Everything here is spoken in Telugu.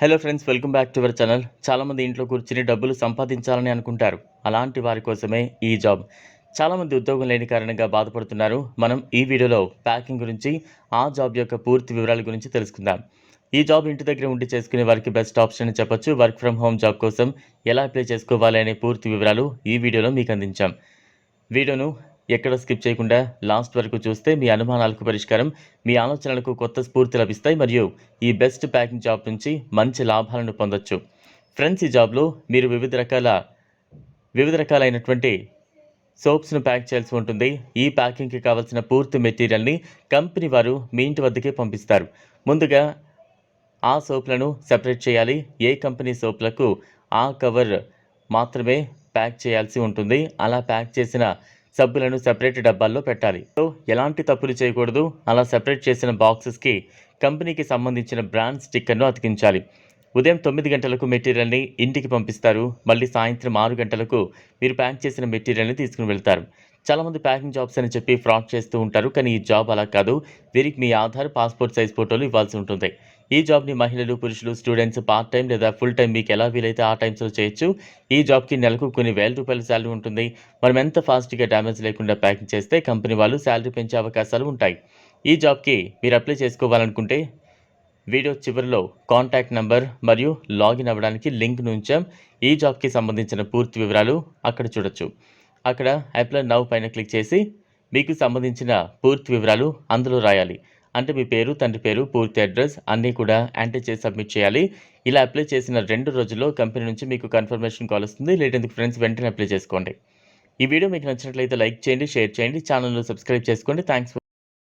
Hello friends, welcome back to our channel. చాలామంది ఇంట్లో కూర్చుని డబ్బులు సంపాదించాలని అనుకుంటారు. అలాంటి వారి కోసమే ఈ జాబ్. చాలామంది ఉద్యోగం లేని కారణంగా బాధపడుతున్నారు. మనం ఈ వీడియోలో ప్యాకింగ్ గురించి, ఆ జాబ్ యొక్క పూర్తి వివరాల గురించి తెలుసుకుందాం. ఈ జాబ్ ఇంటి దగ్గర ఉండి చేసుకునే వారికి బెస్ట్ ఆప్షన్ అని చెప్పొచ్చు. వర్క్ ఫ్రమ్ హోమ్ జాబ్ కోసం ఎలా అప్లై చేసుకోవాలి అనే పూర్తి వివరాలు ఈ వీడియోలో మీకు అందించాం. వీడియోను ఎక్కడ స్కిప్ చేయకుండా లాస్ట్ వరకు చూస్తే మీ అనుమానాలకు పరిష్కారం, మీ ఆలోచనలకు కొత్త స్ఫూర్తి లభిస్తాయి మరియు ఈ బెస్ట్ ప్యాకింగ్ జాబ్ నుంచి మంచి లాభాలను పొందొచ్చు. ఫ్రెండ్స్, ఈ జాబ్లో మీరు వివిధ రకాలైనటువంటి సోప్స్ను ప్యాక్ చేయాల్సి ఉంటుంది. ఈ ప్యాకింగ్కి కావాల్సిన పూర్తి మెటీరియల్ని కంపెనీ వారు మీ ఇంటి వద్దకే పంపిస్తారు. ముందుగా ఆ సోప్లను సెపరేట్ చేయాలి. ఏ కంపెనీ సోప్లకు ఆ కవర్ మాత్రమే ప్యాక్ చేయాల్సి ఉంటుంది. అలా ప్యాక్ చేసిన సబ్బులను సెపరేట్ డబ్బాల్లో పెట్టాలి. సో ఎలాంటి తప్పులు చేయకూడదు. అలా సెపరేట్ చేసిన బాక్సెస్కి కంపెనీకి సంబంధించిన బ్రాండ్ స్టిక్కర్ను అతికించాలి. ఉదయం 9 గంటలకు మెటీరియల్ని ఇంటికి పంపిస్తారు. మళ్ళీ సాయంత్రం 6 గంటలకు మీరు ప్యాక్ చేసిన మెటీరియల్ని తీసుకుని వెళ్తారు. చాలామంది ప్యాకింగ్ జాబ్స్ అని చెప్పి ఫ్రాడ్ చేస్తూ ఉంటారు. కానీ ఈ జాబ్ అలా కాదు. వీరికి మీ ఆధార్, పాస్పోర్ట్ సైజ్ ఫోటోలు ఇవ్వాల్సి ఉంటుంది. ఈ జాబ్ని మహిళలు, పురుషులు, స్టూడెంట్స్, పార్ట్ టైం లేదా ఫుల్ టైం మీకు ఎలా వీలైతే ఆ టైమ్స్లో చేయొచ్చు. ఈ జాబ్కి నెలకు కొన్ని వేల రూపాయల శాలరీ ఉంటుంది. మనం ఎంత ఫాస్ట్గా డ్యామేజ్ లేకుండా ప్యాకింగ్ చేస్తే కంపెనీ వాళ్ళు శాలరీ పెంచే అవకాశాలు ఉంటాయి. ఈ జాబ్కి మీరు అప్లై చేసుకోవాలనుకుంటే వీడియో చివరిలో కాంటాక్ట్ నెంబర్ మరియు లాగిన్ అవ్వడానికి లింక్ ఉంచాం. ఈ జాబ్కి సంబంధించిన పూర్తి వివరాలు అక్కడ చూడొచ్చు. అక్కడ అప్లై నౌ పైన క్లిక్ చేసి మీకు సంబంధించిన పూర్తి వివరాలు అందులో రాయాలి. అంటే మీ పేరు, తండ్రి పేరు, పూర్తి అడ్రస్ అన్నీ కూడా ఎంటర్ చేసి సబ్మిట్ చేయాలి. ఇలా అప్లై చేసిన 2 రోజుల్లో కంపెనీ నుంచి మీకు కన్ఫర్మేషన్ కాల్ వస్తుంది. లేటెందుకు ఫ్రెండ్స్, వెంటనే అప్లై చేసుకోండి. ఈ వీడియో మీకు నచ్చినట్లయితే లైక్ చేయండి, షేర్ చేయండి, ఛానల్ను సబ్స్క్రైబ్ చేసుకోండి. థ్యాంక్స్.